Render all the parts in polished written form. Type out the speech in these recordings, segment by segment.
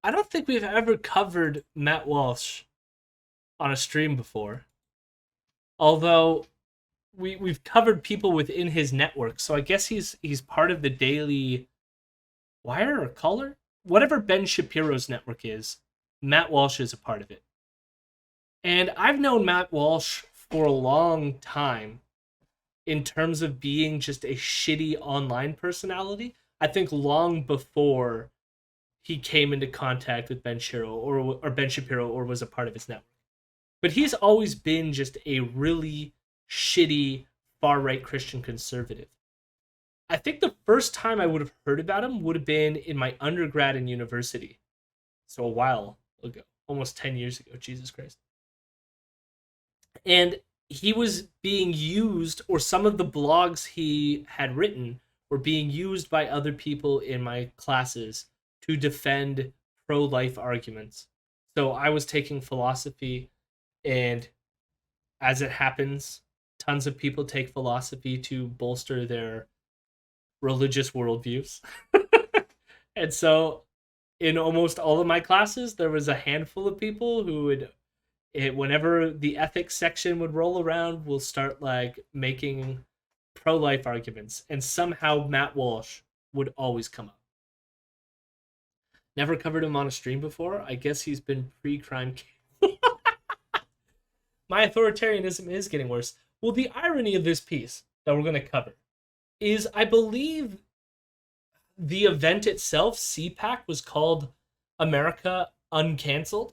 I don't think we've ever covered Matt Walsh on a stream before. Although we've covered people within his network, so I guess he's part of the Daily Wire or Color? Whatever Ben Shapiro's network is, Matt Walsh is a part of it. And I've known Matt Walsh for a long time in terms of being just a shitty online personality. I think long before he came into contact with Ben Shapiro or Ben Shapiro or was a part of his network. But he's always been just a really shitty far-right Christian conservative. I think the first time I would have heard about him would have been in my undergrad and university. So a while ago, almost 10 years ago, Jesus Christ. And he was being used, or some of the blogs he had written were being used by other people in my classes to defend pro-life arguments. So I was taking philosophy, and as it happens, tons of people take philosophy to bolster their religious worldviews. And so in almost all of my classes, there was a handful of people who would, whenever the ethics section would roll around, will start like making pro-life arguments, and somehow Matt Walsh would always come up. Never covered him on a stream before. I guess he's been pre-crime. My authoritarianism is getting worse. Well, the irony of this piece that we're going to cover is, I believe the event itself, CPAC, was called America Uncancelled.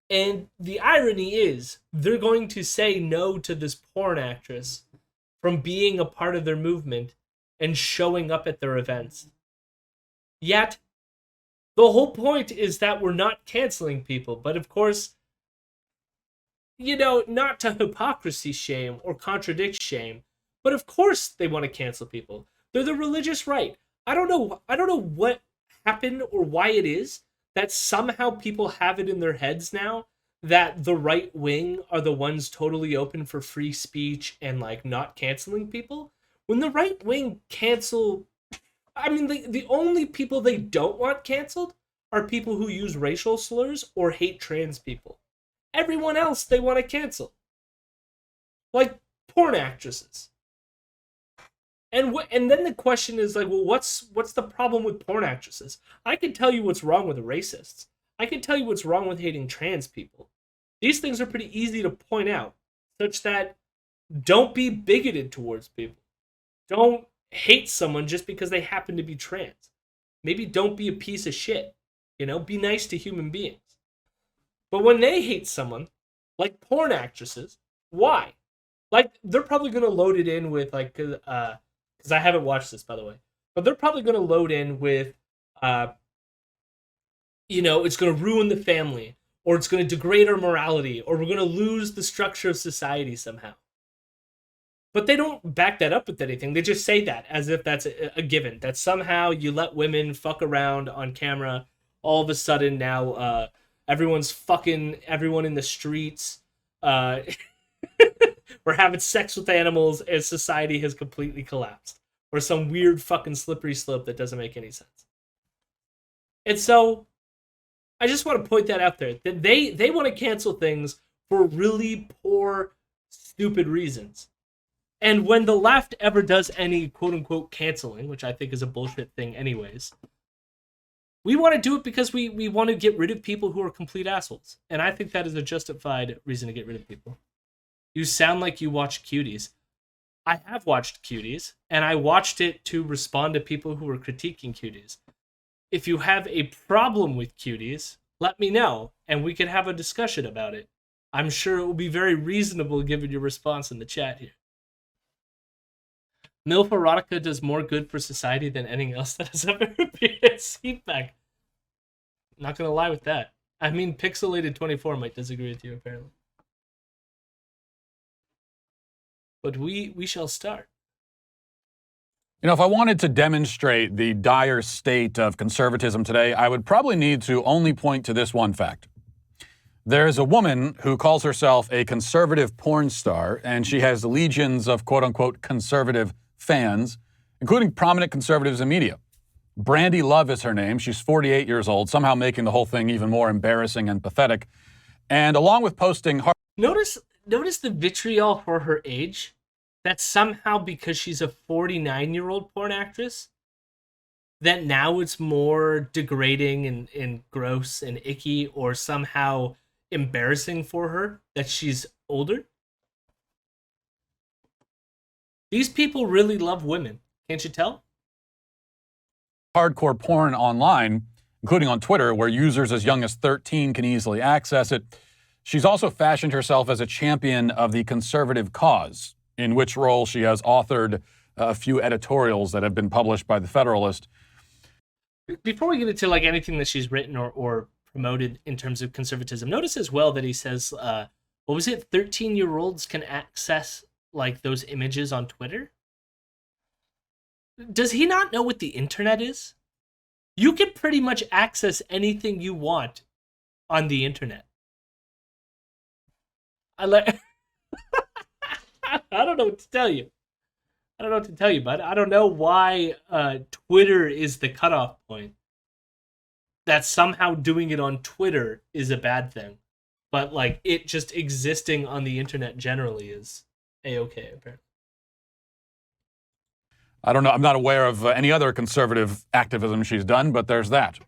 And the irony is, they're going to say no to this porn actress from being a part of their movement and showing up at their events. Yet, the whole point is that we're not canceling people. But of course, you know, not to hypocrisy shame or contradict shame, but of course they want to cancel people. They're the religious right. I don't know what happened or why it is that somehow people have it in their heads now that the right wing are the ones totally open for free speech and like not canceling people. When the right wing cancel, I mean, the only people they don't want canceled are people who use racial slurs or hate trans people. Everyone else they want to cancel. Like porn actresses. And then the question is like, well, what's the problem with porn actresses? I can tell you what's wrong with the racists. I can tell you what's wrong with hating trans people. These things are pretty easy to point out, such that don't be bigoted towards people. Don't hate someone just because they happen to be trans. Maybe don't be a piece of shit. You know, be nice to human beings. But when they hate someone, like porn actresses, why? Like, they're probably going to load it in with, like, because I haven't watched this, by the way, but they're probably going to load in with, you know, it's going to ruin the family, or it's going to degrade our morality, or we're going to lose the structure of society somehow. But they don't back that up with anything. They just say that as if that's a given, that somehow you let women fuck around on camera, all of a sudden now everyone's fucking everyone in the streets. We're having sex with animals and society has completely collapsed. Or some weird fucking slippery slope that doesn't make any sense. And so, I just want to point that out there. That they want to cancel things for really poor, stupid reasons. And when the left ever does any quote-unquote canceling, which I think is a bullshit thing anyways, we want to do it because we want to get rid of people who are complete assholes. And I think that is a justified reason to get rid of people. You sound like you watch Cuties. I have watched Cuties, and I watched it to respond to people who were critiquing Cuties. If you have a problem with Cuties, let me know, and we can have a discussion about it. I'm sure it will be very reasonable given your response in the chat here. MILF erotica does more good for society than anything else that has ever appeared at CPAC. Not gonna lie with that. I mean, Pixelated24 might disagree with you, apparently. But we shall start. You know, if I wanted to demonstrate the dire state of conservatism today, I would probably need to only point to this one fact. There's a woman who calls herself a conservative porn star, and she has legions of quote-unquote conservative fans, including prominent conservatives in media. Brandi Love is her name. She's 48 years old, somehow making the whole thing even more embarrassing and pathetic. And along with posting... Notice the vitriol for her age. That somehow because she's a 49-year-old porn actress, that now it's more degrading and gross and icky or somehow embarrassing for her that she's older. These people really love women. Can't you tell? Hardcore porn online, including on Twitter, where users as young as 13 can easily access it. She's also fashioned herself as a champion of the conservative cause, in which role she has authored a few editorials that have been published by The Federalist. Before we get into like anything that she's written or promoted in terms of conservatism, notice as well that he says, what was it? 13-year-olds can access like those images on Twitter. Does he not know what the internet is? You can pretty much access anything you want on the internet. I don't know what to tell you. But I don't know why Twitter is the cutoff point. That somehow doing it on Twitter is a bad thing. But like it just existing on the internet generally is A-okay, apparently. I don't know. I'm not aware of any other conservative activism she's done, but there's that.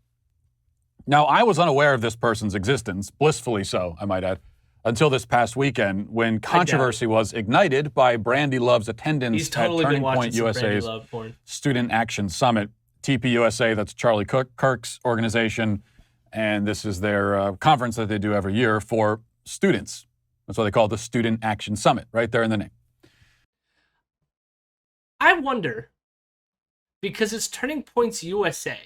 Now, I was unaware of this person's existence, blissfully so, I might add, until this past weekend when controversy was ignited by Brandi Love's attendance at Turning Point USA's Student Action Summit. TPUSA, that's Charlie Kirk's organization, and this is their conference that they do every year for students. That's why they call it the Student Action Summit, right there in the name. I wonder, because it's Turning Points USA,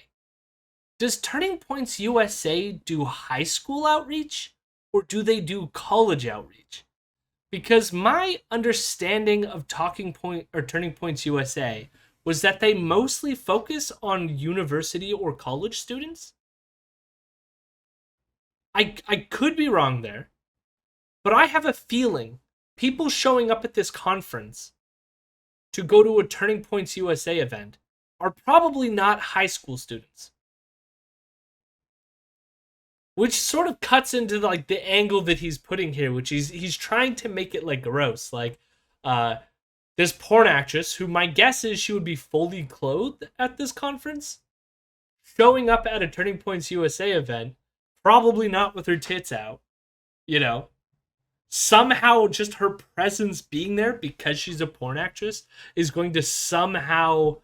does Turning Points USA do high school outreach or do they do college outreach? Because my understanding of Turning Points USA was that they mostly focus on university or college students. I could be wrong there, but I have a feeling people showing up at this conference to go to a Turning Points USA event are probably not high school students. Which sort of cuts into like the angle that he's putting here, which he's trying to make it like gross. Like this porn actress, who my guess is she would be fully clothed at this conference, showing up at a Turning Points USA event, probably not with her tits out, you know. Somehow just her presence being there because she's a porn actress is going to somehow,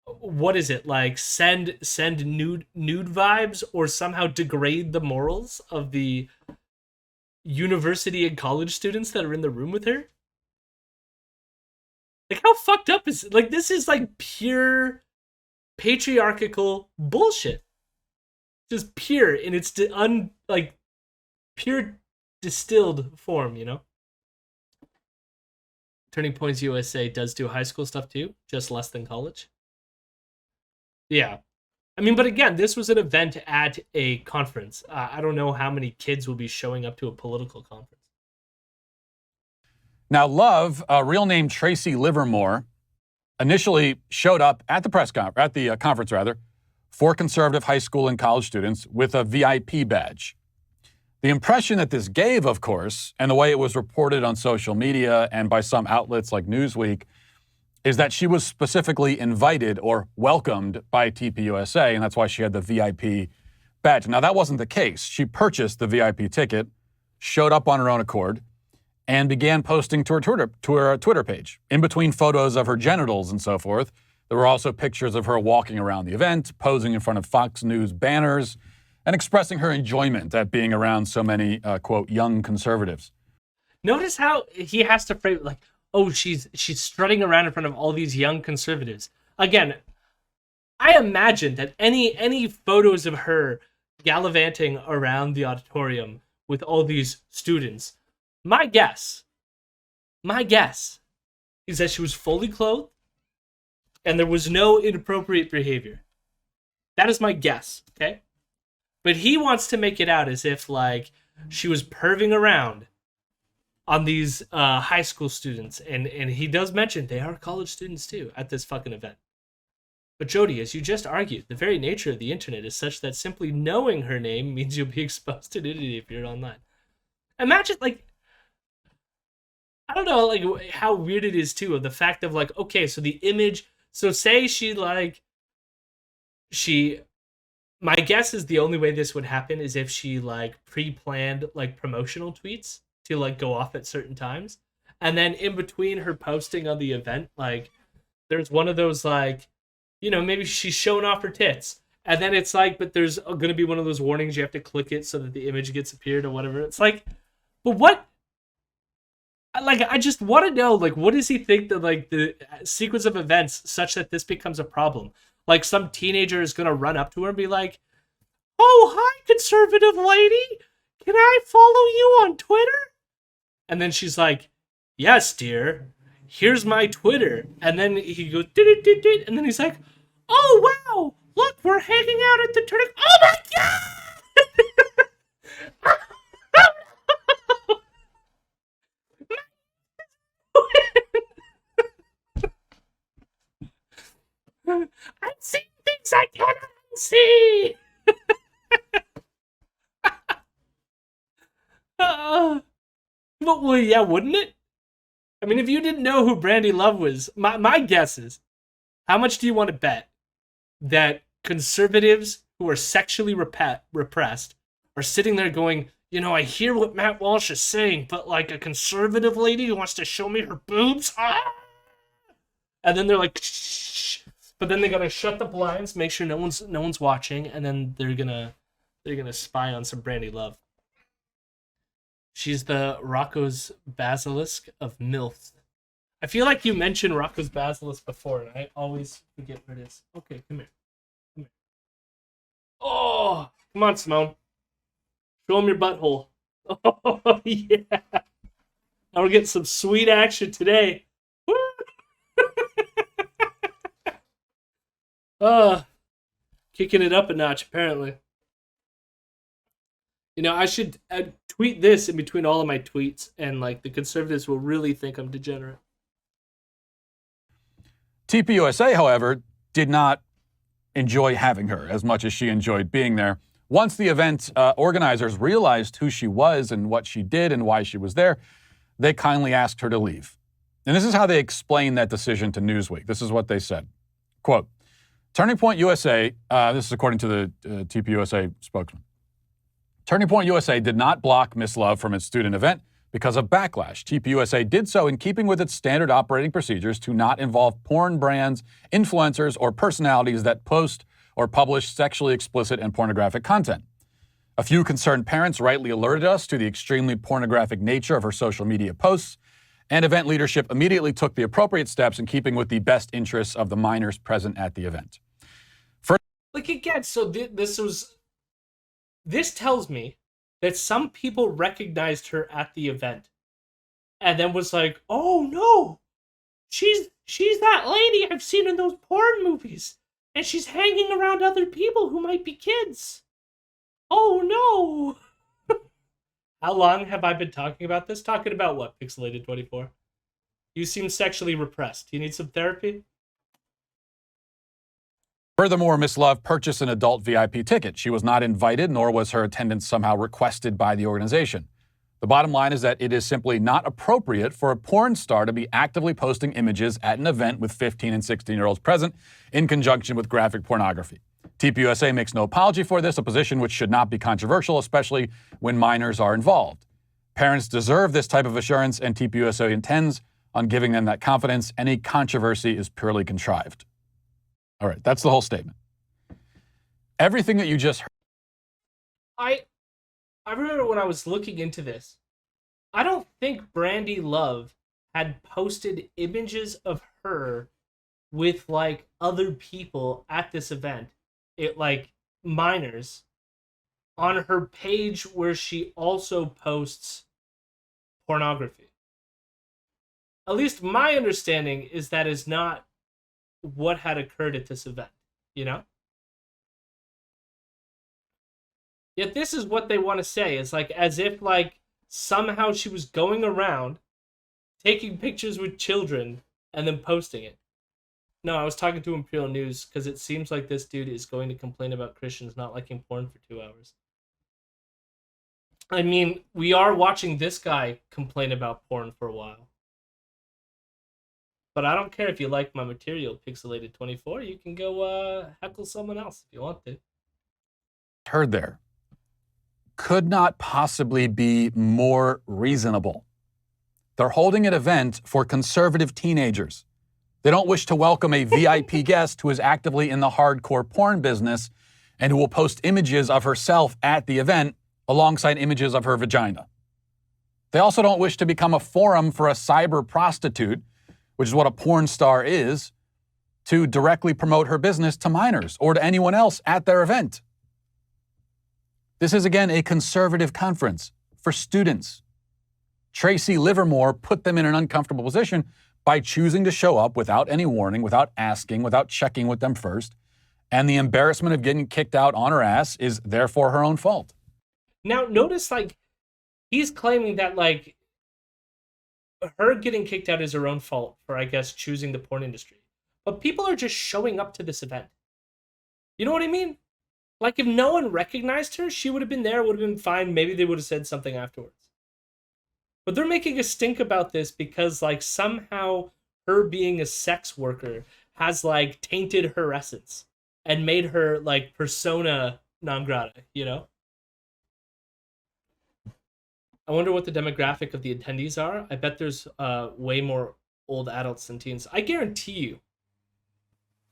what is it, like send nude vibes or somehow degrade the morals of the university and college students that are in the room with her? Like, how fucked up is it? Like, this is like pure patriarchal bullshit. Just pure in its pure distilled form, you know? Turning Points USA does do high school stuff too, just less than college. Yeah. I mean, but again, this was an event at a conference. I don't know how many kids will be showing up to a political conference. Now, Love, real name Tracy Livermore, initially showed up at the conference for conservative high school and college students with a VIP badge. The impression that this gave, of course, and the way it was reported on social media and by some outlets like Newsweek, is that she was specifically invited or welcomed by TPUSA, and that's why she had the VIP badge. Now, that wasn't the case. She purchased the VIP ticket, showed up on her own accord, and began posting to her Twitter page. In between photos of her genitals and so forth, there were also pictures of her walking around the event, posing in front of Fox News banners, and expressing her enjoyment at being around so many, quote, young conservatives. Notice how he has to frame it like, oh, she's strutting around in front of all these young conservatives. Again, I imagine that any photos of her gallivanting around the auditorium with all these students, my guess is that she was fully clothed and there was no inappropriate behavior. That is my guess, okay? But he wants to make it out as if, like, she was perving around on these high school students. And he does mention they are college students, too, at this fucking event. But Jody, as you just argued, the very nature of the internet is such that simply knowing her name means you'll be exposed to nudity if you're online. Imagine, like, I don't know, like, how weird it is, too, of the fact of, like, okay, so the image, so say my guess is the only way this would happen is if she, like, pre-planned, like, promotional tweets to, like, go off at certain times. And then in between her posting on the event, like, there's one of those, like, maybe she's showing off her tits. And then it's like, but there's going to be one of those warnings you have to click it so that the image gets appeared or whatever. It's like, but what? Like, I just want to know, like, what does he think that, like, the sequence of events such that this becomes a problem? Like, some teenager is going to run up to her and be like, "Oh, hi, conservative lady. Can I follow you on Twitter?" And then she's like, "Yes, dear. Here's my Twitter." And then he goes, "Dit-dit-dit-dit," and then he's like, "Oh, wow. Look, we're hanging out at the Twitter." Oh, my God! I've seen things I cannot see. Well, yeah, wouldn't it? I mean, if you didn't know who Brandi Love was, my guess is, how much do you want to bet that conservatives who are sexually repressed are sitting there going, I hear what Matt Walsh is saying, but like a conservative lady who wants to show me her boobs, and then they're like, shh. But then they gotta shut the blinds, make sure no one's watching, and then they're gonna spy on some Brandi Love. She's the Rocco's Basilisk of MILF. I feel like you mentioned Rocco's Basilisk before, and I always forget what it is. Okay, come here. Oh, come on, Simone. Show him your butthole. Oh, yeah. Now we're getting some sweet action today. Kicking it up a notch, apparently. I should tweet this in between all of my tweets, and like the conservatives will really think I'm degenerate. TPUSA, however, did not enjoy having her as much as she enjoyed being there. Once the event organizers realized who she was and what she did and why she was there, they kindly asked her to leave. And this is how they explained that decision to Newsweek. This is what they said. Quote, Turning Point USA, this is according to the TPUSA spokesman. Turning Point USA did not block Miss Love from its student event because of backlash. TPUSA did so in keeping with its standard operating procedures to not involve porn brands, influencers, or personalities that post or publish sexually explicit and pornographic content. A few concerned parents rightly alerted us to the extremely pornographic nature of her social media posts, and event leadership immediately took the appropriate steps in keeping with the best interests of the minors present at the event. Like, again, so this tells me that some people recognized her at the event and then was like, "Oh no, she's that lady I've seen in those porn movies, and she's hanging around other people who might be kids. Oh no." How long have I been talking about this? Talking about what, Pixelated 24? You seem sexually repressed. Do you need some therapy? Furthermore, Miss Love purchased an adult VIP ticket. She was not invited, nor was her attendance somehow requested by the organization. The bottom line is that it is simply not appropriate for a porn star to be actively posting images at an event with 15 and 16-year-olds present in conjunction with graphic pornography. TPUSA makes no apology for this, a position which should not be controversial, especially when minors are involved. Parents deserve this type of assurance, and TPUSA intends on giving them that confidence. Any controversy is purely contrived. All right, that's the whole statement. Everything that you just heard. I remember when I was looking into this, I don't think Brandi Love had posted images of her with like other people at this event, like minors, on her page where she also posts pornography. At least my understanding is that is not what had occurred at this event, Yet this is what they want to say. It's like as if like somehow she was going around taking pictures with children and then posting it. No, I was talking to Imperial News because it seems like this dude is going to complain about Christians not liking porn for 2 hours. I mean, we are watching this guy complain about porn for a while. But I don't care if you like my material, Pixelated 24. You can go heckle someone else if you want to. Heard there could not possibly be more reasonable. They're holding an event for conservative teenagers. They don't wish to welcome a VIP guest who is actively in the hardcore porn business and who will post images of herself at the event alongside images of her vagina. They also don't wish to become a forum for a cyber prostitute, which is what a porn star is, to directly promote her business to minors or to anyone else at their event. This is, again, a conservative conference for students. Tracy Livermore put them in an uncomfortable position by choosing to show up without any warning, without asking, without checking with them first. And the embarrassment of getting kicked out on her ass is therefore her own fault. Now, notice, like, he's claiming that, like, her getting kicked out is her own fault for, I guess, choosing the porn industry. But people are just showing up to this event. You know what I mean? Like, if no one recognized her, she would have been there, would have been fine. Maybe they would have said something afterwards. But they're making a stink about this because, like, somehow her being a sex worker has, like, tainted her essence and made her, like, persona non grata, you know? I wonder what the demographic of the attendees are. I bet there's way more old adults than teens. I guarantee you.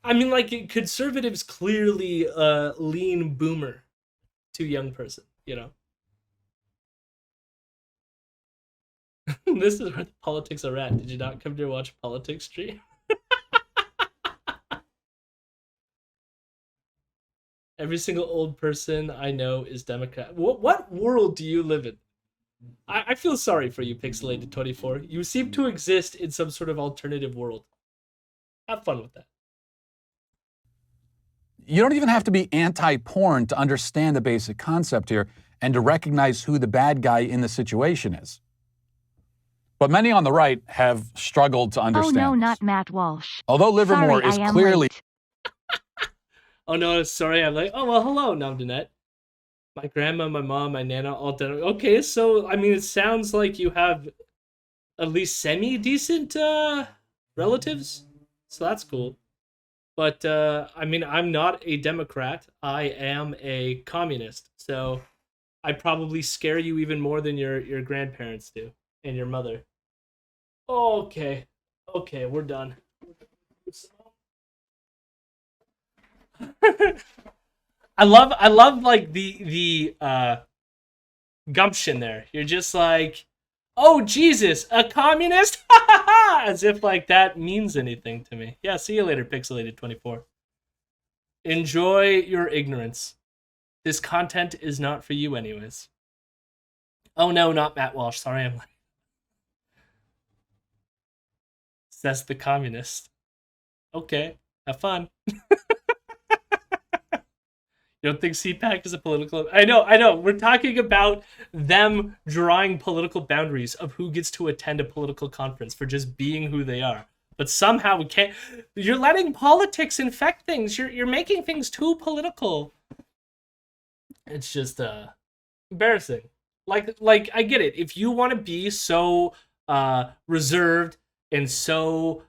I mean, like, conservatives clearly lean boomer to young person, you know? This is where the politics are at. Did you not come to watch politics stream? Every single old person I know is Democrat. What world do you live in? I feel sorry for you, Pixelated 24. You seem to exist in some sort of alternative world. Have fun with that. You don't even have to be anti-porn to understand the basic concept here and to recognize who the bad guy in the situation is. But many on the right have struggled to understand. Oh no, not Matt Walsh. Although Livermore is clearly... Oh no, sorry, I'm like, oh well, hello, Namdanet. My grandma, my mom, my nana, all dead. Okay, so, I mean, it sounds like you have at least semi-decent relatives, so that's cool. But, I mean, I'm not a Democrat. I am a communist, so I probably scare you even more than your grandparents do, and your mother. Okay, we're done. I love like the gumption there. You're just like, oh Jesus, a communist? As if like that means anything to me. Yeah, see you later, Pixelated 24. Enjoy your ignorance. This content is not for you anyways. Oh no, not Matt Walsh. Sorry, I'm like, says the communist. Okay, have fun. You don't think CPAC is a political... I know. We're talking about them drawing political boundaries of who gets to attend a political conference for just being who they are. But somehow we can't... You're letting politics infect things. You're making things too political. It's just embarrassing. Like I get it. If you want to be so reserved and so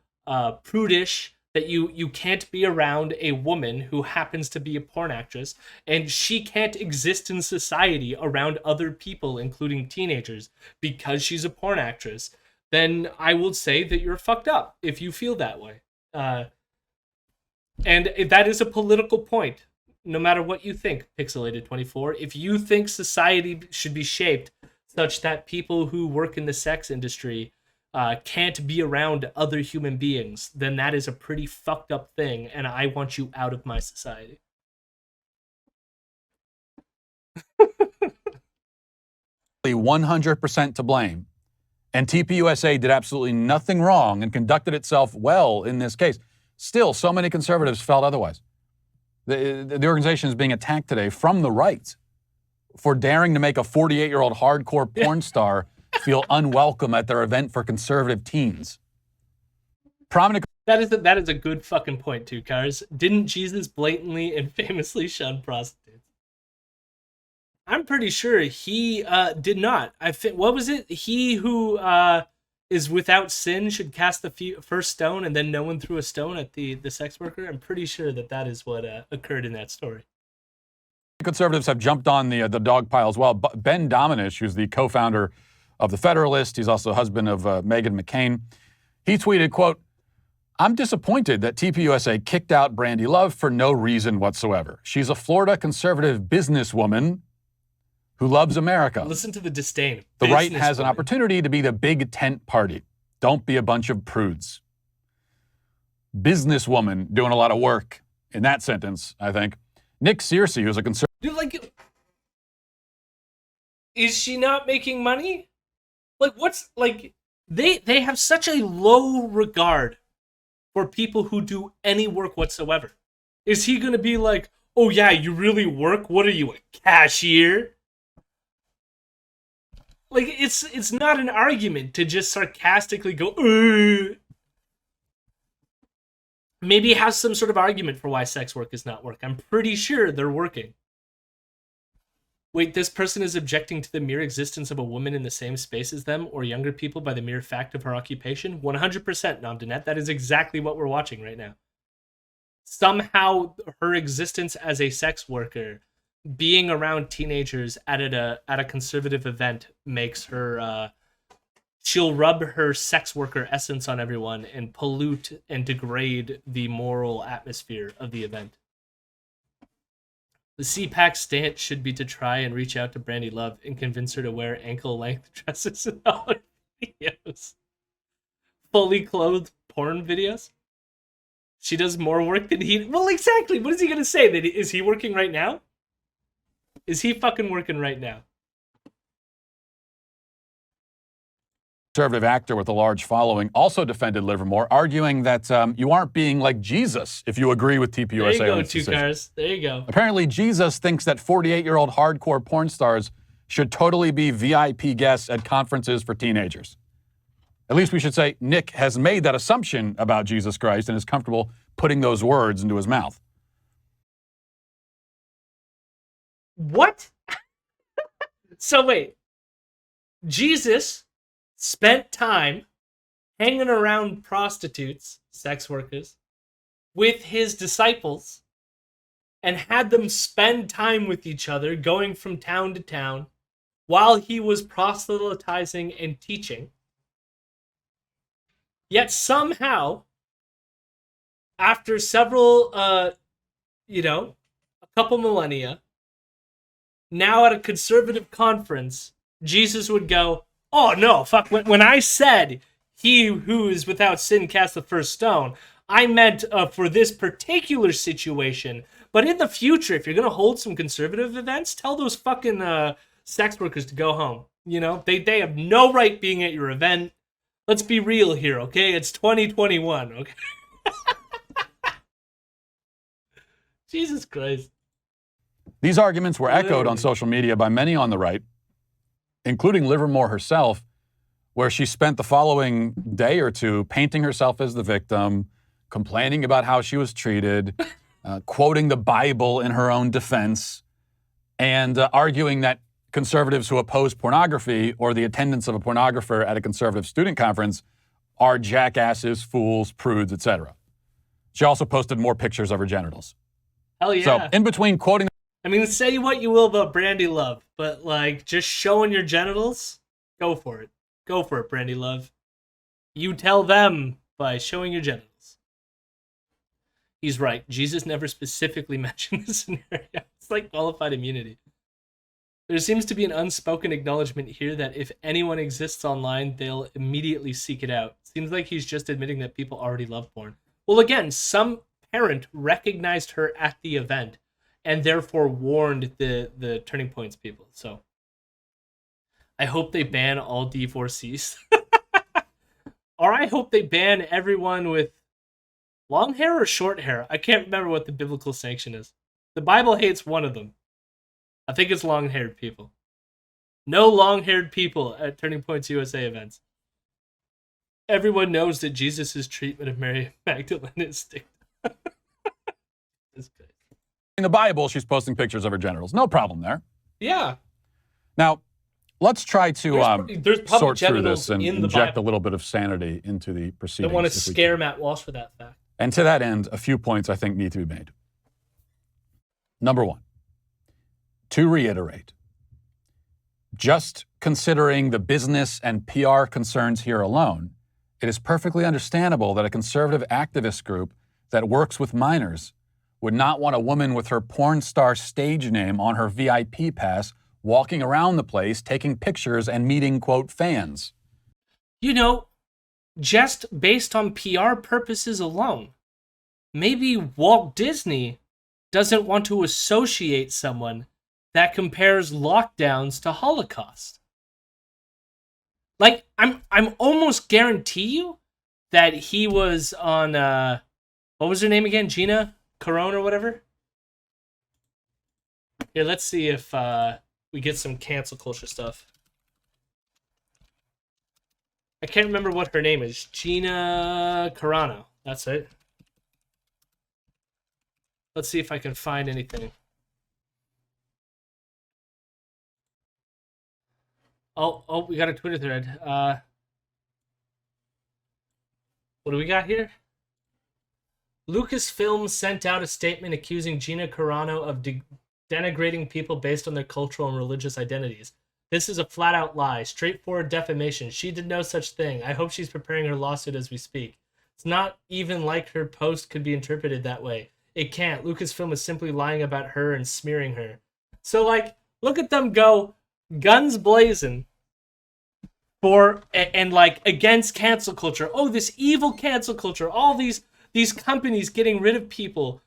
prudish that you can't be around a woman who happens to be a porn actress, and she can't exist in society around other people, including teenagers, because she's a porn actress, then I will say that you're fucked up if you feel that way. And that is a political point, no matter what you think, Pixelated 24. If you think society should be shaped such that people who work in the sex industry can't be around other human beings, then that is a pretty fucked up thing, and I want you out of my society. 100% to blame. And TPUSA did absolutely nothing wrong and conducted itself well in this case. Still, so many conservatives felt otherwise. The organization is being attacked today from the right for daring to make a 48-year-old hardcore porn star feel unwelcome at their event for conservative teens. Prominent That is a good fucking point too, Cars. Didn't Jesus blatantly and famously shun prostitutes? I'm pretty sure he did not. I think what was it? He who is without sin should cast the first stone, and then no one threw a stone at the sex worker. I'm pretty sure that is what occurred in that story. Conservatives have jumped on the dog pile as well. Ben Dominish, who's the co-founder of The Federalist, he's also husband of Meghan McCain. He tweeted, quote, "I'm disappointed that TPUSA kicked out Brandi Love for no reason whatsoever. She's a Florida conservative businesswoman who loves America. Listen to the disdain. The right has an opportunity to be the big tent party. Don't be a bunch of prudes." Businesswoman doing a lot of work in that sentence, I think. Nick Searcy, who's a conservative. Dude, like, is she not making money? Like, what's, like, they have such a low regard for people who do any work whatsoever. Is he going to be like, oh yeah, you really work? What are you, a cashier? Like, it's not an argument to just sarcastically go, ugh. Maybe have some sort of argument for why sex work is not work. I'm pretty sure they're working. Wait, this person is objecting to the mere existence of a woman in the same space as them or younger people by the mere fact of her occupation? 100%, Namdinet. That is exactly what we're watching right now. Somehow her existence as a sex worker, being around teenagers at a conservative event, makes her she'll rub her sex worker essence on everyone and pollute and degrade the moral atmosphere of the event. The CPAC stance should be to try and reach out to Brandi Love and convince her to wear ankle-length dresses in all her videos. Fully clothed porn videos? She does more work than he... Well, exactly. What is he going to say? Is he working right now? Is he fucking working right now? Conservative actor with a large following also defended Livermore, arguing that you aren't being like Jesus if you agree with TPUSA. There you go, two cars. There you go. Apparently, Jesus thinks that 48-year-old hardcore porn stars should totally be VIP guests at conferences for teenagers. At least we should say Nick has made that assumption about Jesus Christ and is comfortable putting those words into his mouth. What? So wait. Jesus spent time hanging around prostitutes, sex workers, with his disciples, and had them spend time with each other, going from town to town, while he was proselytizing and teaching. Yet somehow, after several, a couple millennia, now at a conservative conference, Jesus would go, oh no, fuck, when I said he who is without sin cast the first stone, I meant for this particular situation. But in the future, if you're going to hold some conservative events, tell those fucking sex workers to go home. You know, they have no right being at your event. Let's be real here, okay? It's 2021, okay? Jesus Christ. These arguments were echoed on social media by many on the right, including Livermore herself, where she spent the following day or two painting herself as the victim, complaining about how she was treated, quoting the Bible in her own defense, and arguing that conservatives who oppose pornography or the attendance of a pornographer at a conservative student conference are jackasses, fools, prudes, etc. She also posted more pictures of her genitals. Hell yeah. So in between quoting... I mean, say what you will about Brandi Love, but, like, just showing your genitals, go for it. Go for it, Brandi Love. You tell them by showing your genitals. He's right. Jesus never specifically mentioned the scenario. It's like qualified immunity. There seems to be an unspoken acknowledgement here that if anyone exists online, they'll immediately seek it out. Seems like he's just admitting that people already love porn. Well, again, some parent recognized her at the event and therefore warned the Turning Points people. So I hope they ban all divorcees. Or I hope they ban everyone with long hair or short hair. I can't remember what the biblical sanction is. The Bible hates one of them. I think it's long-haired people. No long-haired people at Turning Points USA events. Everyone knows that Jesus' treatment of Mary Magdalene is In the Bible, she's posting pictures of her genitals. No problem there. Yeah. Now, let's try to there's sort through genitals this and in the inject Bible. a little bit of sanity into the proceedings. Don't want to scare Matt Walsh for that fact. And to that end, a few points I think need to be made. Number one, to reiterate, just considering the business and PR concerns here alone, it is perfectly understandable that a conservative activist group that works with minors would not want a woman with her porn star stage name on her VIP pass walking around the place, taking pictures and meeting, quote, fans. You know, just based on PR purposes alone, maybe Walt Disney doesn't want to associate someone that compares lockdowns to Holocaust. Like, I'm almost guarantee you that he was on, what was her name again? Gina Carone or whatever? Here, let's see if we get some cancel culture stuff. I can't remember what her name is. Gina Carano. That's it. Let's see if I can find anything. Oh, we got a Twitter thread. What do we got here? Lucasfilm sent out a statement accusing Gina Carano of denigrating people based on their cultural and religious identities. This is a flat-out lie, straightforward defamation. She did no such thing. I hope she's preparing her lawsuit as we speak. It's not even like her post could be interpreted that way. It can't. Lucasfilm is simply lying about her and smearing her. So, like, look at them go guns blazing for and like against cancel culture. Oh, this evil cancel culture. All these companies getting rid of people.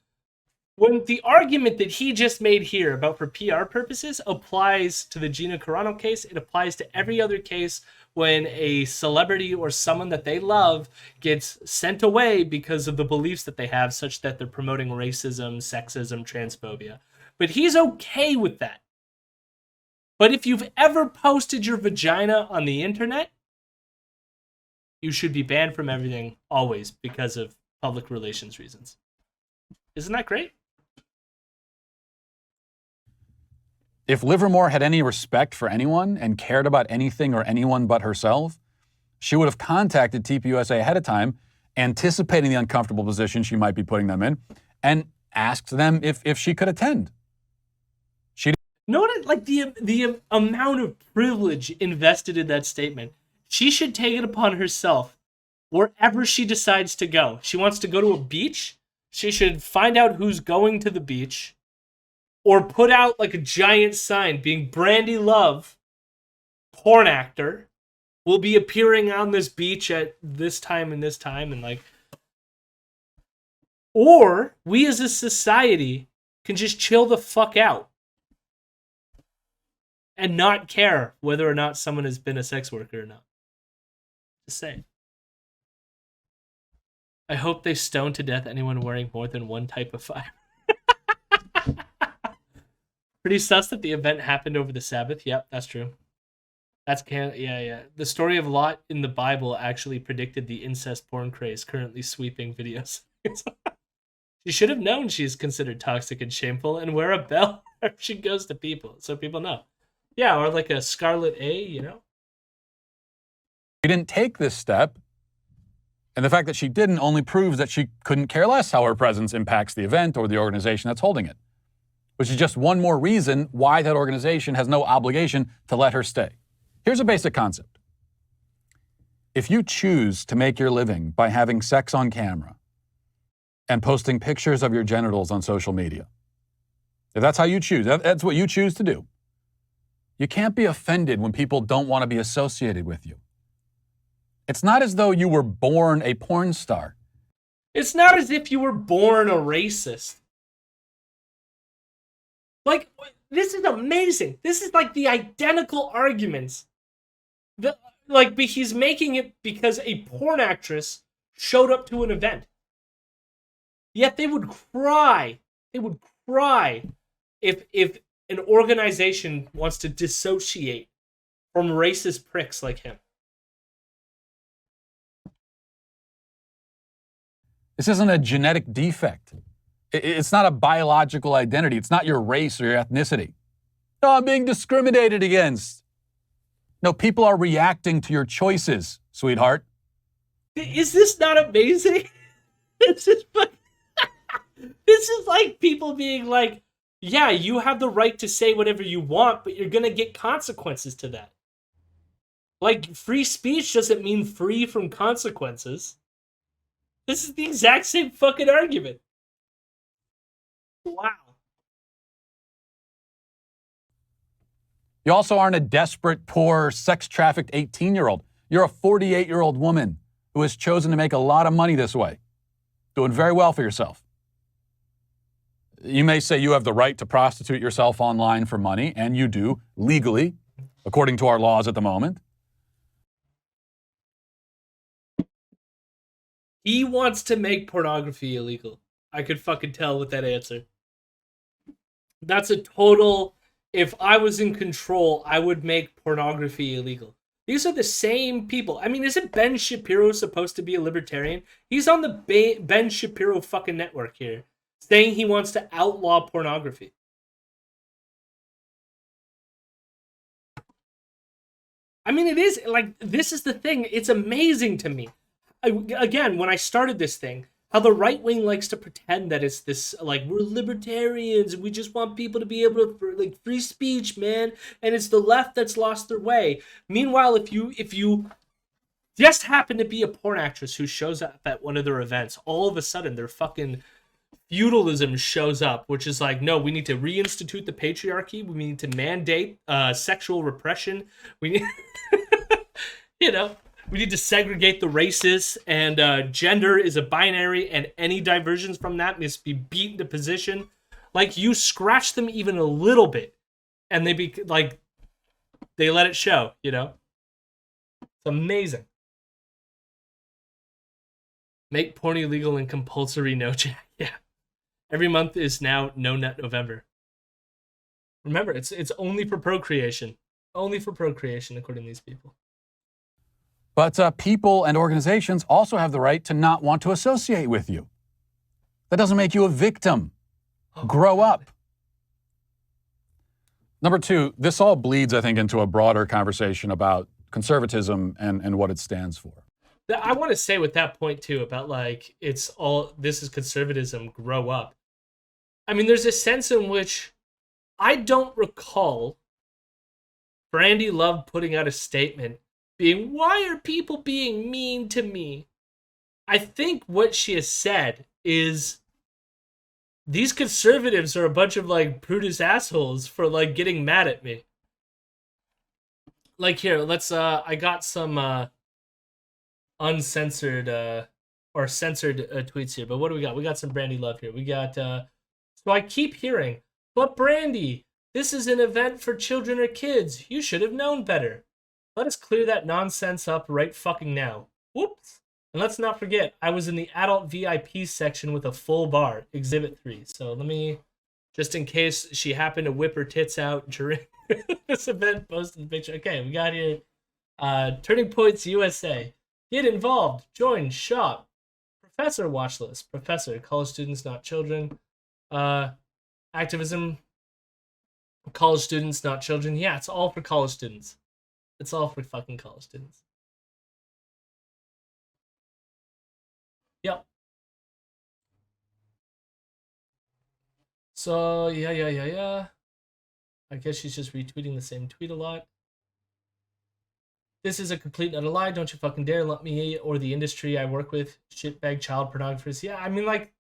When the argument that he just made here about for PR purposes applies to the Gina Carano case, it applies to every other case when a celebrity or someone that they love gets sent away because of the beliefs that they have, such that they're promoting racism, sexism, transphobia. But he's okay with that. But if you've ever posted your vagina on the internet, you should be banned from everything always because of public relations reasons. Isn't that great? If Livermore had any respect for anyone and cared about anything or anyone but herself, she would have contacted TPUSA ahead of time, anticipating the uncomfortable position she might be putting them in, and asked them if she could attend. Notice like the amount of privilege invested in that statement. She should take it upon herself wherever she decides to go. She wants to go to a beach. She should find out who's going to the beach, or put out like a giant sign being Brandi Love, porn actor, will be appearing on this beach at this time and this time, and like, or we as a society can just chill the fuck out and not care whether or not someone has been a sex worker or not. Just saying. I hope they stone to death anyone wearing more than one type of fire. Pretty sus that the event happened over the Sabbath. Yep, that's true. Yeah. The story of Lot in the Bible actually predicted the incest porn craze currently sweeping videos. She should have known she's considered toxic and shameful and wear a bell if she goes to people, so people know. Yeah, or like a Scarlet A, you know? She didn't take this step, and the fact that she didn't only proves that she couldn't care less how her presence impacts the event or the organization that's holding it, which is just one more reason why that organization has no obligation to let her stay. Here's a basic concept. If you choose to make your living by having sex on camera and posting pictures of your genitals on social media, if that's how you choose, that's what you choose to do, you can't be offended when people don't want to be associated with you. It's not as though you were born a porn star. It's not as if you were born a racist. Like, this is amazing. This is like the identical arguments. But he's making it because a porn actress showed up to an event. Yet they would cry. They would cry if an organization wants to dissociate from racist pricks like him. This isn't a genetic defect. It's not a biological identity. It's not your race or your ethnicity. No, I'm being discriminated against. No, people are reacting to your choices, sweetheart. Is this not amazing? This is this is like people being like, yeah, you have the right to say whatever you want, but you're gonna get consequences to that. Like, free speech doesn't mean free from consequences. This is the exact same fucking argument. Wow. You also aren't a desperate, poor, sex-trafficked 18-year-old. You're a 48-year-old woman who has chosen to make a lot of money this way, doing very well for yourself. You may say you have the right to prostitute yourself online for money, and you do, legally, according to our laws at the moment. He wants to make pornography illegal. I could fucking tell with that answer. That's a total, if I was in control, I would make pornography illegal. These are the same people. I mean, isn't Ben Shapiro supposed to be a libertarian? He's on the Ben Shapiro fucking network here, saying he wants to outlaw pornography. I mean, it is, like, this is the thing. It's amazing to me. Again, when I started this thing, how the right wing likes to pretend that it's this, like, we're libertarians and we just want people to be able to, like, free speech, man, and it's the left that's lost their way. Meanwhile, if you just happen to be a porn actress who shows up at one of their events, all of a sudden their fucking feudalism shows up, which is like, no, we need to reinstitute the patriarchy, we need to mandate sexual repression, we need we need to segregate the races, and gender is a binary, and any diversions from that must be beat into position. Like, you scratch them even a little bit, and they let it show, It's amazing. Make porn illegal and compulsory no jack. Yeah. Every month is now No Nut November. Remember, it's only for procreation. Only for procreation, according to these people. But people and organizations also have the right to not want to associate with you. That doesn't make you a victim. Grow up. Number two, this all bleeds, I think, into a broader conversation about conservatism and what it stands for. I want to say with that point, too, about, like, this is conservatism, grow up. I mean, there's a sense in which I don't recall Brandi Love putting out a statement being, why are people being mean to me? I think what she has said is, these conservatives are a bunch of, like, prudish assholes for, like, getting mad at me. Like, here, let's, I got some, uncensored, or censored tweets here, but what do we got? We got some Brandi Love here. We got, so I keep hearing, but Brandi, this is an event for children or kids. You should have known better. Let us clear that nonsense up right fucking now. Whoops. And let's not forget, I was in the adult VIP section with a full bar, Exhibit 3. So let me, just in case she happened to whip her tits out during this event, post the picture. Okay, we got here, Turning Points USA. Get involved. Join. Shop. Professor watch list. Professor. College students, not children. Activism. College students, not children. Yeah, it's all for college students. It's all for fucking college students. Yep. So, yeah. I guess she's just retweeting the same tweet a lot. This is a complete and utter lie. Don't you fucking dare let me or the industry I work with shitbag child pornographers. Yeah, I mean, like,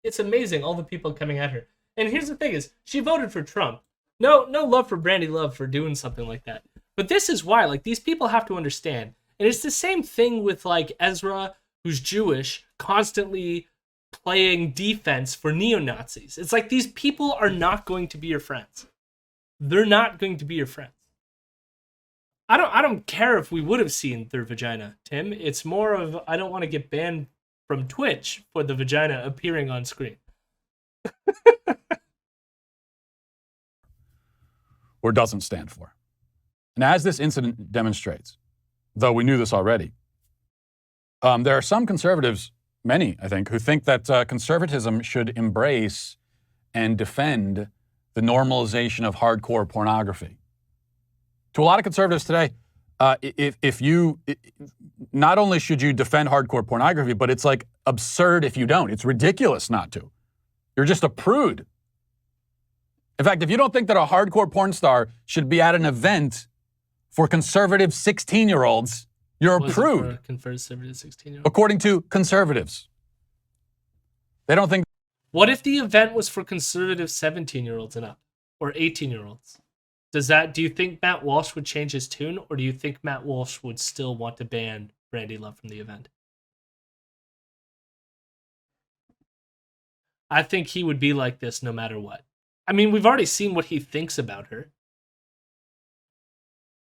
it's amazing, all the people coming at her. And here's the thing is, she voted for Trump. No love for Brandi Love for doing something like that. But this is why, like, these people have to understand. And it's the same thing with, like, Ezra, who's Jewish, constantly playing defense for neo-Nazis. It's like, these people are not going to be your friends. They're not going to be your friends. I don't care if we would have seen their vagina, Tim. It's more of, I don't want to get banned from Twitch for the vagina appearing on screen. Or doesn't stand for. And as this incident demonstrates, though we knew this already, there are some conservatives many, I think, who think that conservatism should embrace and defend the normalization of hardcore pornography. To a lot of conservatives today, not only should you defend hardcore pornography, but it's like absurd if you don't. It's ridiculous not to. You're just a prude. In fact, if you don't think that a hardcore porn star should be at an event for conservative 16-year-olds, you're a prude. Conservative 16-year-olds. According to conservatives. They don't think. What if the event was for conservative 17-year-olds and up, or 18-year-olds? Do you think Matt Walsh would change his tune, or do you think Matt Walsh would still want to ban Brandi Love from the event? I think he would be like this no matter what. I mean, we've already seen what he thinks about her.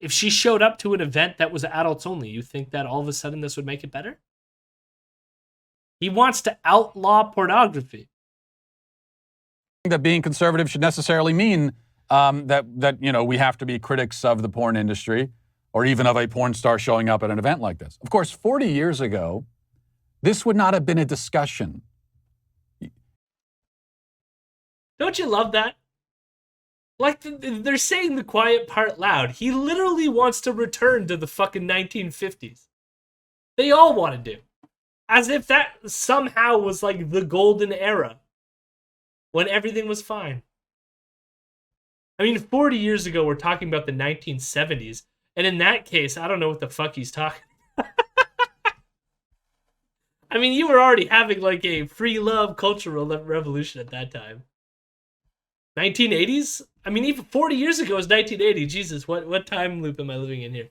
If she showed up to an event that was adults only, you think that all of a sudden this would make it better? He wants to outlaw pornography. That being conservative should necessarily mean that we have to be critics of the porn industry or even of a porn star showing up at an event like this. Of course, 40 years ago, this would not have been a discussion. Don't you love that? Like, they're saying the quiet part loud. He literally wants to return to the fucking 1950s. They all want to do. As if that somehow was like the golden era when everything was fine. I mean, 40 years ago, we're talking about the 1970s. And in that case, I don't know what the fuck he's talking about. I mean, you were already having like a free love cultural revolution at that time. 1980s? I mean, even 40 years ago was 1980. Jesus, what time loop am I living in here?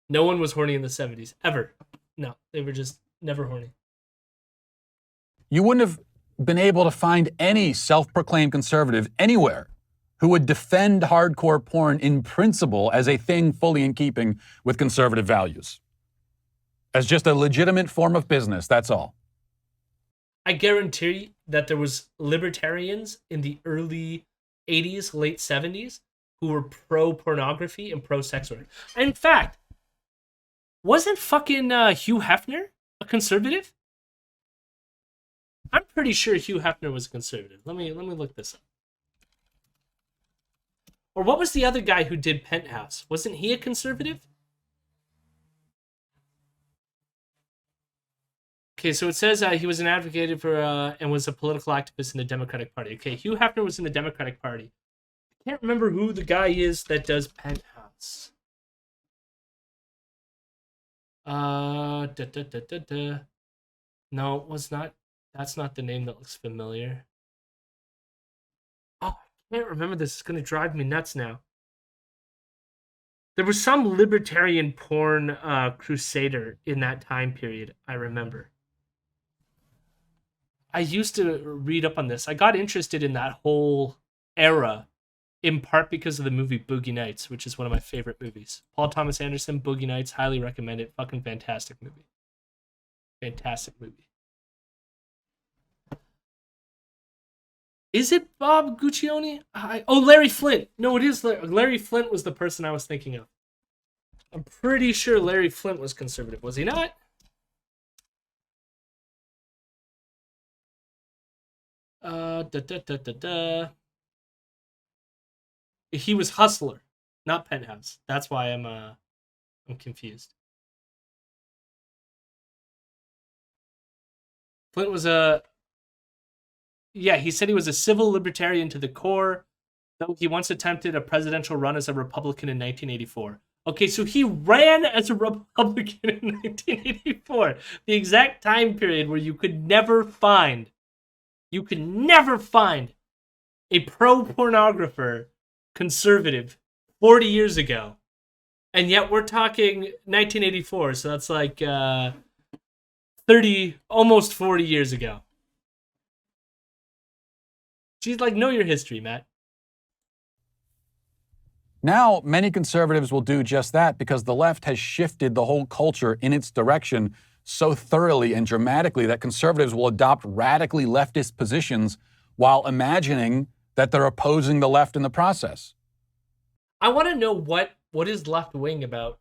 No one was horny in the 70s. Ever. No, they were just never horny. You wouldn't have been able to find any self-proclaimed conservative anywhere who would defend hardcore porn in principle as a thing fully in keeping with conservative values. As just a legitimate form of business, that's all. I guarantee that there was libertarians in the early 80s, late 70s who were pro-pornography and pro-sex work. In fact, wasn't fucking Hugh Hefner a conservative? I'm pretty sure Hugh Hefner was a conservative. Let me look this up. Or what was the other guy who did Penthouse? Wasn't he a conservative? Okay, so it says he was an advocate for and was a political activist in the Democratic Party. Okay, Hugh Hefner was in the Democratic Party. I can't remember who the guy is that does Penthouse. No, it was not. That's not the name that looks familiar. Oh, I can't remember this. It's going to drive me nuts now. There was some libertarian porn crusader in that time period, I remember. I used to read up on this. I got interested in that whole era in part because of the movie Boogie Nights, which is one of my favorite movies. Paul Thomas Anderson, Boogie Nights, highly recommend it. Fucking fantastic movie. Fantastic movie. Is it Bob Guccione? Larry Flint. No, it is. Larry Flint was the person I was thinking of. I'm pretty sure Larry Flint was conservative. Was he not? He was Hustler, not Penthouse. That's why I'm confused. Flint was he said he was a civil libertarian to the core, though he once attempted a presidential run as a Republican in 1984. Okay, so he ran as a Republican in 1984, the exact time period where you could never find a pro-pornographer conservative 40 years ago. And yet we're talking 1984, so that's like 30, almost 40 years ago. She's like, know your history, Matt. Now, many conservatives will do just that because the left has shifted the whole culture in its direction so thoroughly and dramatically that conservatives will adopt radically leftist positions while imagining that they're opposing the left in the process. I want to know what is left wing about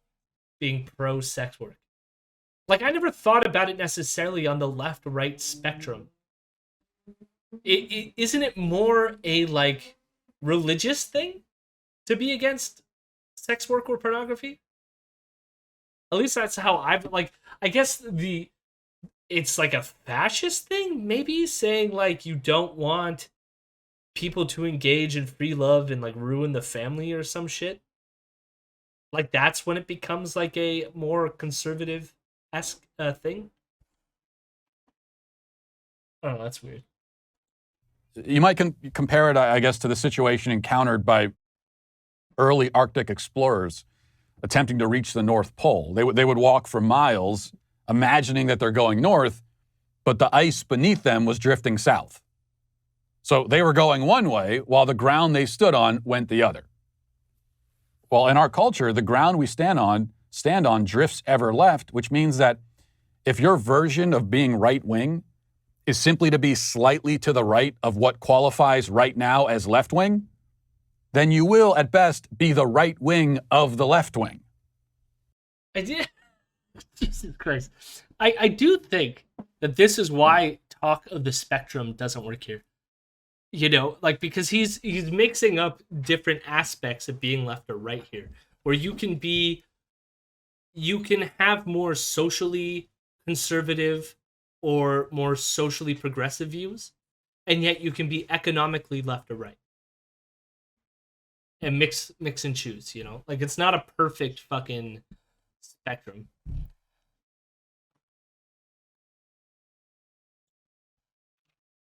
being pro-sex work. Like, I never thought about it necessarily on the left-right spectrum. Isn't it more a, like, religious thing to be against sex work or pornography? At least that's how I've, like, I guess it's like a fascist thing, maybe, saying, like, you don't want people to engage in free love and, like, ruin the family or some shit. Like, that's when it becomes, like, a more conservative-esque thing. Oh, that's weird. You might compare it, I guess, to the situation encountered by early Arctic explorers attempting to reach the North Pole. They would walk for miles, imagining that they're going north, but the ice beneath them was drifting south. So they were going one way, while the ground they stood on went the other. Well, in our culture, the ground we stand on drifts ever left, which means that if your version of being right-wing is simply to be slightly to the right of what qualifies right now as left-wing, then you will, at best, be the right wing of the left wing. I did. Jesus Christ. I do think that this is why talk of the spectrum doesn't work here. You know, like, because he's mixing up different aspects of being left or right here, where you can have more socially conservative or more socially progressive views, and yet you can be economically left or right. And mix and choose, you know? Like, it's not a perfect fucking spectrum.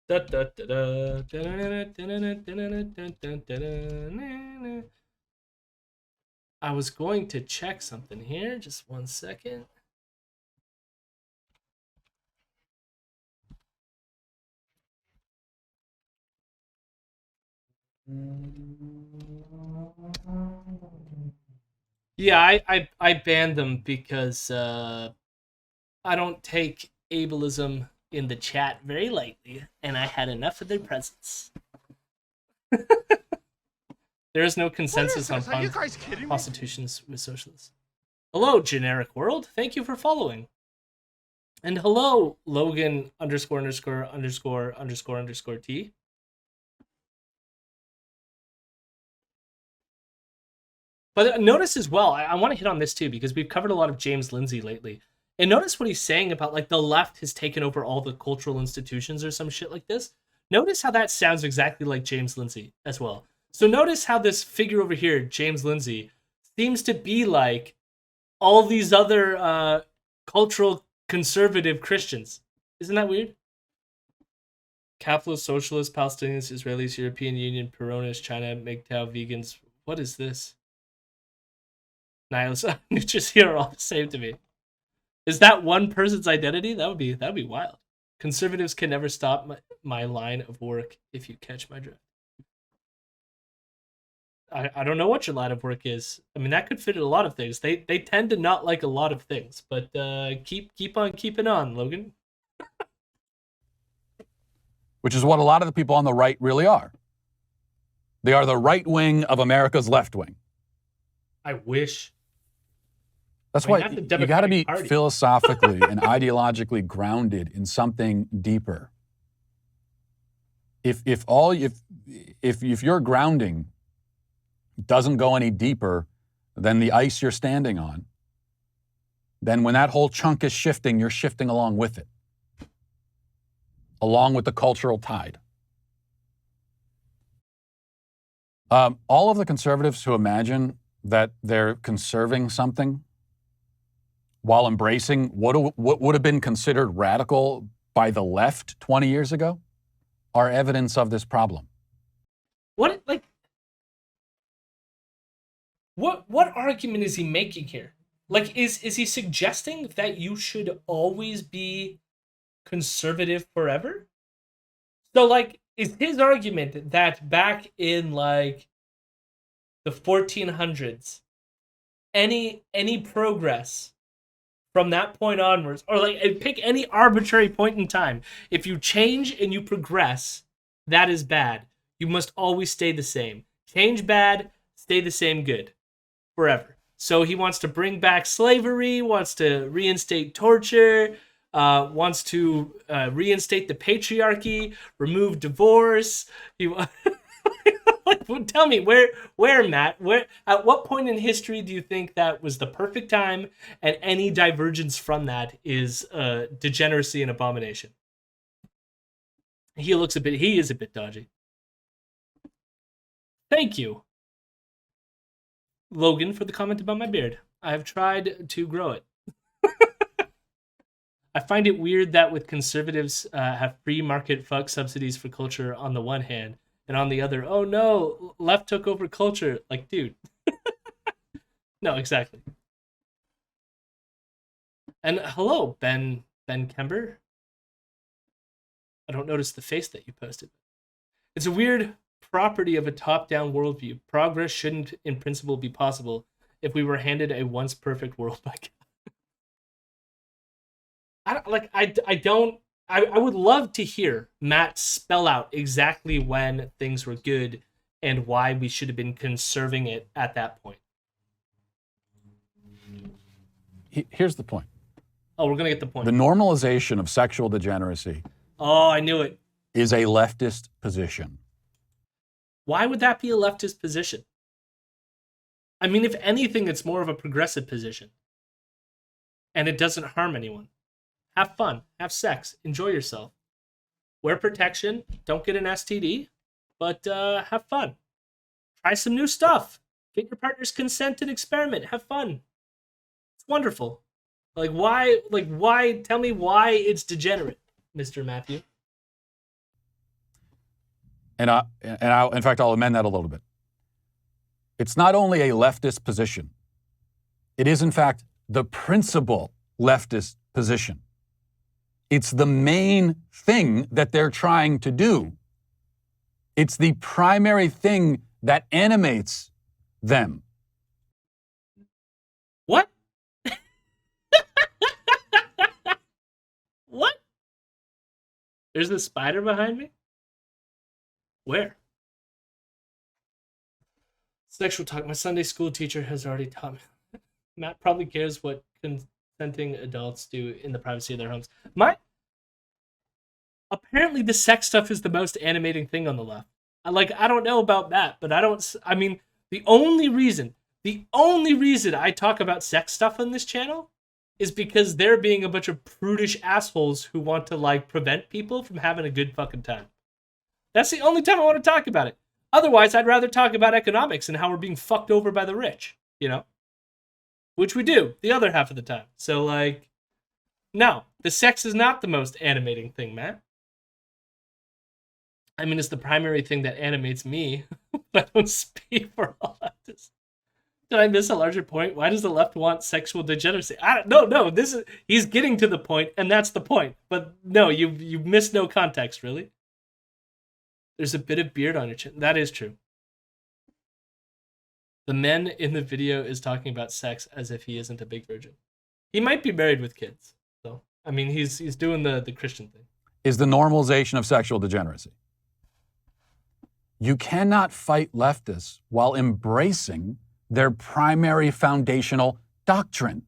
I was going to check something here. Just 1 second. Yeah, I banned them because I don't take ableism in the chat very lightly, and I had enough of their presence. There is no consensus on constitutions with socialists. Hello, generic world. Thank you for following. And hello, Logan _______ T. But notice as well, I want to hit on this too, because we've covered a lot of James Lindsay lately. And notice what he's saying about, like, the left has taken over all the cultural institutions or some shit like this. Notice how that sounds exactly like James Lindsay as well. So notice how this figure over here, James Lindsay, seems to be like all these other cultural conservative Christians. Isn't that weird? Capitalist, socialist, Palestinians, Israelis, European Union, Peronists, China, MGTOW, vegans. What is this? Nihilists, Nutrists here are all the same to me. Is that one person's identity? That would be wild. Conservatives can never stop my line of work, if you catch my drift. I don't know what your line of work is. I mean, that could fit in a lot of things. They tend to not like a lot of things, but keep on keeping on, Logan. Which is what a lot of the people on the right really are. They are the right wing of America's left wing. I wish. That's why you got to be philosophically and ideologically grounded in something deeper. If your grounding doesn't go any deeper than the ice you're standing on, then when that whole chunk is shifting, you're shifting along with it, along with the cultural tide. All of the conservatives who imagine that they're conserving something while embracing what would have been considered radical by the left 20 years ago are evidence of this problem. What argument is he making here? Like, is he suggesting that you should always be conservative forever? So, like, is his argument that back in, like, the 1400s, any progress from that point onwards, or, like, pick any arbitrary point in time, if you change and you progress, that is bad. You must always stay the same. Change bad, stay the same good. Forever. So he wants to bring back slavery, wants to reinstate torture, wants to reinstate the patriarchy, remove divorce. He tell me where Matt, where at what point in history do you think that was the perfect time, and any divergence from that is degeneracy and abomination? He is a bit dodgy. Thank you, Logan, for the comment about my beard. I have tried to grow it. I find it weird that with conservatives have free market fuck subsidies for culture on the one hand, and on the other, oh no, left took over culture. Like, dude. No, exactly. And hello, Ben Kember. I don't notice the face that you posted. It's a weird property of a top-down worldview. Progress shouldn't, in principle, be possible if we were handed a once perfect world by God. I would love to hear Matt spell out exactly when things were good and why we should have been conserving it at that point. Here's the point. Oh, we're going to get the point. The normalization of sexual degeneracy. Oh, I knew it. Is a leftist position. Why would that be a leftist position? I mean, if anything, it's more of a progressive position. And it doesn't harm anyone. Have fun. Have sex. Enjoy yourself. Wear protection. Don't get an STD. But have fun. Try some new stuff. Get your partner's consent and experiment. Have fun. It's wonderful. Why? Tell me why it's degenerate, Mr. Matthew. And in fact, I'll amend that a little bit. It's not only a leftist position. It is, in fact, the principal leftist position. It's the main thing that they're trying to do. It's the primary thing that animates them. What? What? There's a spider behind me? Where? Sexual talk. My Sunday school teacher has already taught me. Matt probably cares what consenting adults do in the privacy of their homes. Apparently the sex stuff is the most animating thing on the left. I don't know about that, but the only reason I talk about sex stuff on this channel is because they're being a bunch of prudish assholes who want to prevent people from having a good fucking time. That's the only time I want to talk about it. Otherwise, I'd rather talk about economics and how we're being fucked over by the rich, Which we do the other half of the time. So, no, the sex is not the most animating thing, Matt. I mean, it's the primary thing that animates me. I don't speak for all leftists. Did I miss a larger point? Why does the left want sexual degeneracy? No. He's getting to the point, and that's the point. But no, you missed no context, really. There's a bit of beard on your chin. That is true. The man in the video is talking about sex as if he isn't a big virgin. He might be married with kids. So, he's doing the Christian thing. Is the normalization of sexual degeneracy. You cannot fight leftists while embracing their primary foundational doctrine.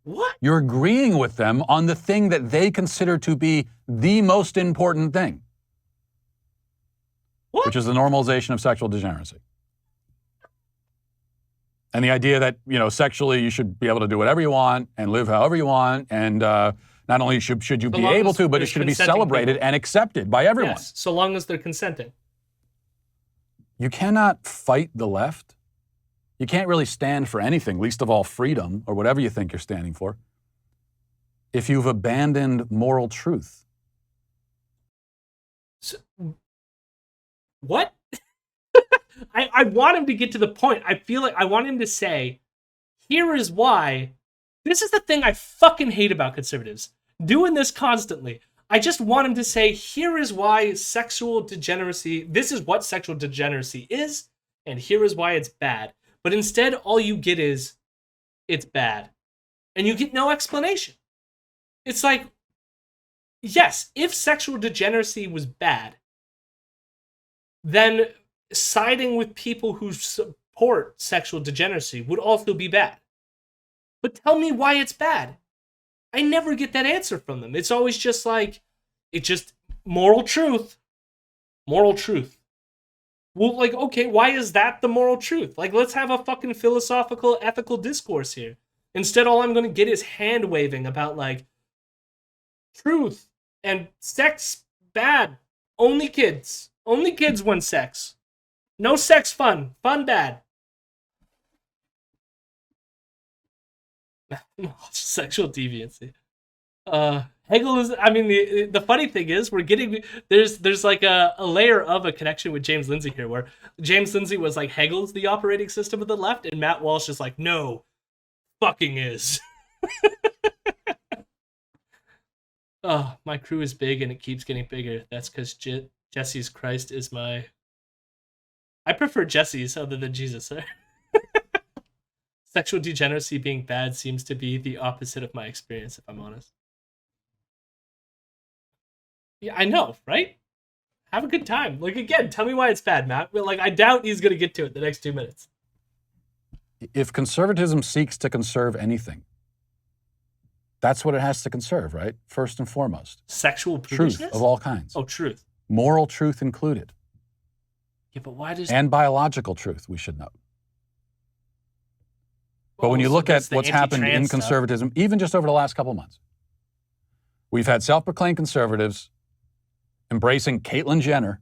What? You're agreeing with them on the thing that they consider to be the most important thing. What? Which is the normalization of sexual degeneracy. And the idea that, sexually you should be able to do whatever you want and live however you want. And not only should you be able to, but it should be celebrated and accepted by everyone. Yes, so long as they're consenting. You cannot fight the left. You can't really stand for anything, least of all freedom or whatever you think you're standing for, if you've abandoned moral truth. So, what? I want him to get to the point. I feel like I want him to say, here is why. This is the thing I fucking hate about conservatives. Doing this constantly. I just want him to say, here is why sexual degeneracy, this is what sexual degeneracy is, and here is why it's bad. But instead, all you get is, it's bad. And you get no explanation. It's like, yes, if sexual degeneracy was bad, then siding with people who support sexual degeneracy would also be bad. But tell me why it's bad. I never get that answer from them. It's always just like, it's just moral truth. Moral truth. Well, like, okay, why is that the moral truth? Like, let's have a fucking philosophical, ethical discourse here. Instead, all I'm going to get is hand waving about, like, truth and sex bad. Only kids. Only kids want sex. No sex fun. Fun bad. Sexual deviancy. Hegel is, I mean, the funny thing is, we're getting, there's like a layer of a connection with James Lindsay here, where James Lindsay was like, Hegel's the operating system of the left, and Matt Walsh is like, no, fucking is. Oh, my crew is big and it keeps getting bigger. That's because Jesse's Christ is my... I prefer Jesse's other than Jesus. Sexual degeneracy being bad seems to be the opposite of my experience, if I'm honest. Yeah, I know, right? Have a good time. Like, again, tell me why it's bad, Matt. Like, I doubt he's going to get to it the next 2 minutes. If conservatism seeks to conserve anything, that's what it has to conserve, right? First and foremost. Sexual truth of all kinds. Oh, truth. Moral truth included. Yeah, but why does... And biological truth, we should note. But when you look at what's happened in conservatism, even just over the last couple of months, we've had self-proclaimed conservatives embracing Caitlyn Jenner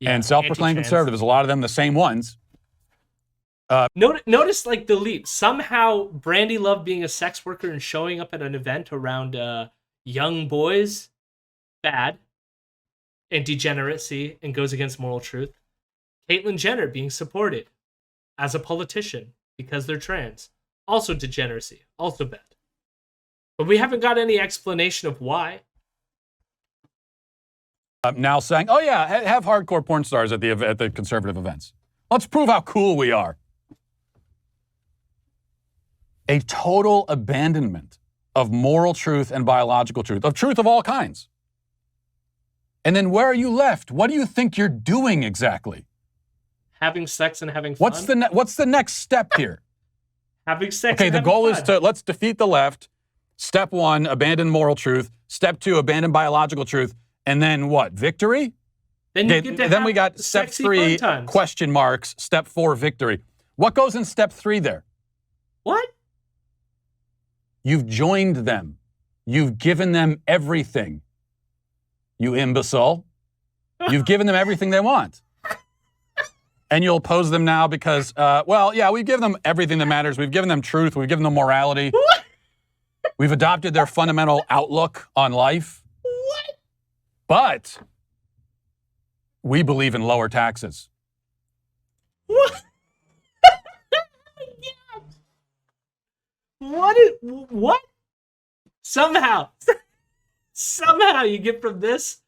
and self-proclaimed conservatives, a lot of them the same ones. Notice like the leap. Somehow Brandi Love being a sex worker and showing up at an event around young boys, bad, and degeneracy, and goes against moral truth. Caitlyn Jenner being supported as a politician because they're trans, also degeneracy, also bad. But we haven't got any explanation of why. Now saying, oh yeah, have hardcore porn stars at the conservative events. Let's prove how cool we are. A total abandonment of moral truth and biological truth, of truth of all kinds. And then where are you left? What do you think you're doing exactly? Having sex and having fun. What's the next step here? Having sex. Okay, and the having goal fun. is to let's defeat the left. Step 1, abandon moral truth. Step 2, abandon biological truth. And then what? Victory? Then you get to then we got step 3, question marks. Step 4, victory. What goes in step 3 there? What? You've joined them. You've given them everything. You imbecile. You've given them everything they want. And you'll oppose them now because, well, yeah, we've given them everything that matters. We've given them truth. We've given them morality. What? We've adopted their fundamental outlook on life. What? But we believe in lower taxes. What? What? Somehow you get from this,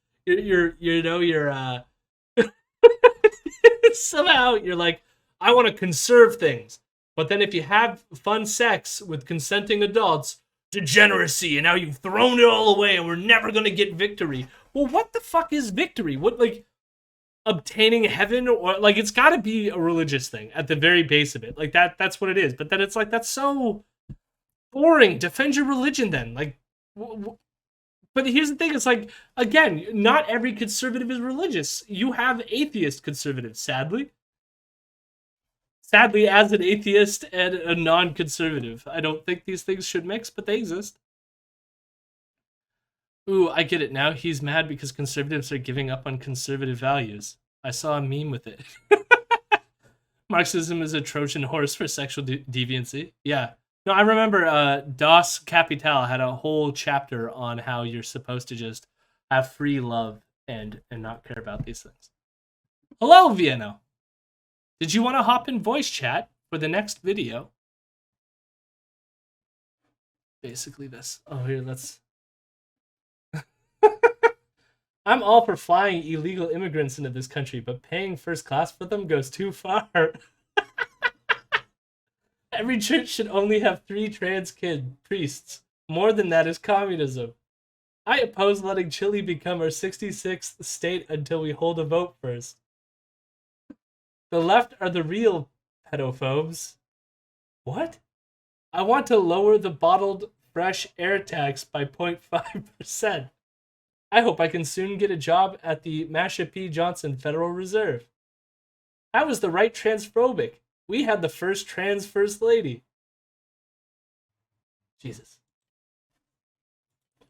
somehow you're like, I want to conserve things. But then if you have fun sex with consenting adults, degeneracy, and now you've thrown it all away and we're never going to get victory. Well, what the fuck is victory? What, like, obtaining heaven? Or, like, it's got to be a religious thing at the very base of it. Like, that's what it is. But then it's like, that's so boring. Defend your religion then. Like, but here's the thing. It's like, again, not every conservative is religious. You have atheist conservatives, sadly. Sadly, as an atheist and a non-conservative, I don't think these things should mix, but they exist. Ooh, I get it now. He's mad because conservatives are giving up on conservative values. I saw a meme with it. Marxism is a Trojan horse for sexual deviancy. Yeah. No, I remember Das Kapital had a whole chapter on how you're supposed to just have free love and not care about these things. Hello, Vienna. Did you want to hop in voice chat for the next video? Basically this. Oh, here, let's... I'm all for flying illegal immigrants into this country, but paying first class for them goes too far. Every church should only have 3 trans priests. More than that is communism. I oppose letting Chile become our 66th state until we hold a vote first. The left are the real pedophobes. What? I want to lower the bottled fresh air tax by 0.5%. I hope I can soon get a job at the Masha P. Johnson Federal Reserve. How was the right transphobic? We had the first trans first lady. Jesus.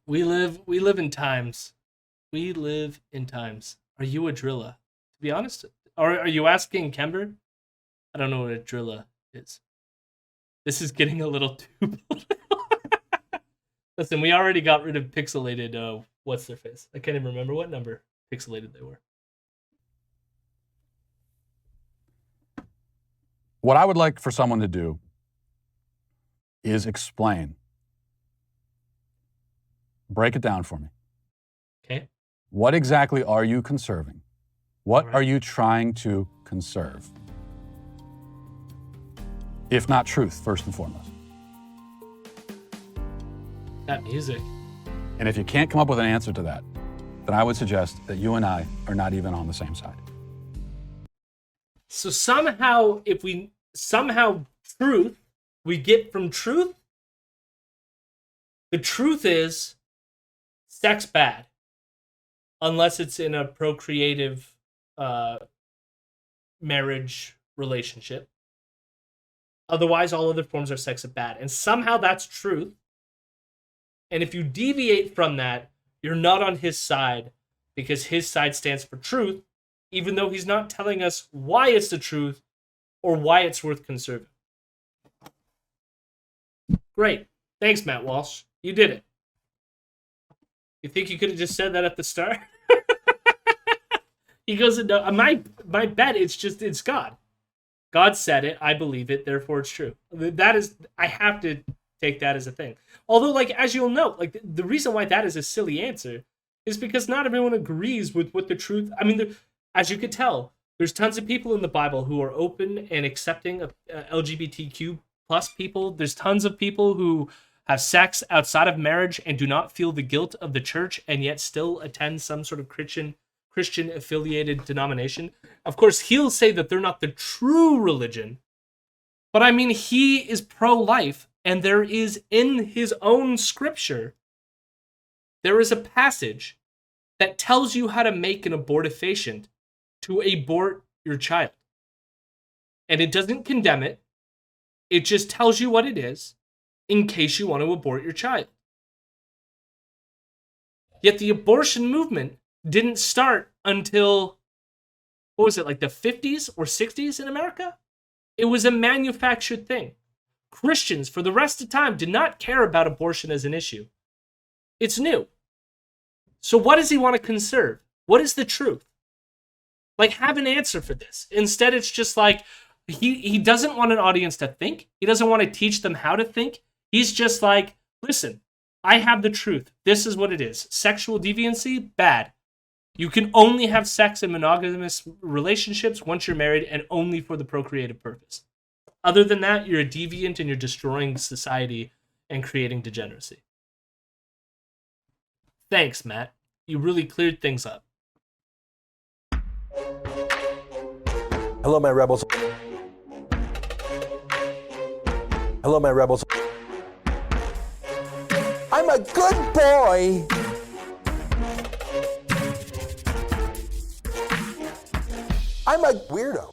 We live in times. We live in times. Are you a drilla? To be honest, or are you asking Kember? I don't know what a drilla is. This is getting a little too political. Listen, we already got rid of pixelated, what's their face? I can't even remember what number pixelated they were. What I would like for someone to do is explain. Break it down for me. Okay. What exactly are you conserving? What All right. are you trying to conserve? If not truth, first and foremost. That music. And if you can't come up with an answer to that, then I would suggest that you and I are not even on the same side. So somehow, truth, we get from truth, the truth is sex bad. Unless it's in a procreative marriage relationship. Otherwise, all other forms of sex are bad. And somehow that's truth. And if you deviate from that, you're not on his side because his side stands for truth, even though he's not telling us why it's the truth or why it's worth conserving. Great. Thanks, Matt Walsh. You did it. You think you could have just said that at the start? He goes, no, my bet, it's God. God said it, I believe it, therefore it's true. That is, I have to take that as a thing. Although, like, as you'll note, like, the reason why that is a silly answer is because not everyone agrees with what the truth, I mean, as you could tell, there's tons of people in the Bible who are open and accepting of LGBTQ plus people. There's tons of people who have sex outside of marriage and do not feel the guilt of the church and yet still attend some sort of Christian affiliated denomination. Of course, he'll say that they're not the true religion, but I mean, he is pro-life, and there is in his own scripture, there is a passage that tells you how to make an abortifacient to abort your child. And it doesn't condemn it. It just tells you what it is in case you want to abort your child. Yet the abortion movement didn't start until, what was it, like the 50s or 60s in America? It was a manufactured thing. Christians, for the rest of time, did not care about abortion as an issue. It's new. So what does he want to conserve? What is the truth? Like, have an answer for this. Instead, it's just like, he doesn't want an audience to think. He doesn't want to teach them how to think. He's just like, listen, I have the truth. This is what it is. Sexual deviancy, bad. You can only have sex in monogamous relationships once you're married and only for the procreative purpose. Other than that, you're a deviant and you're destroying society and creating degeneracy. Thanks, Matt. You really cleared things up. Hello, my rebels. Hello, my rebels. I'm a good boy. I'm a weirdo.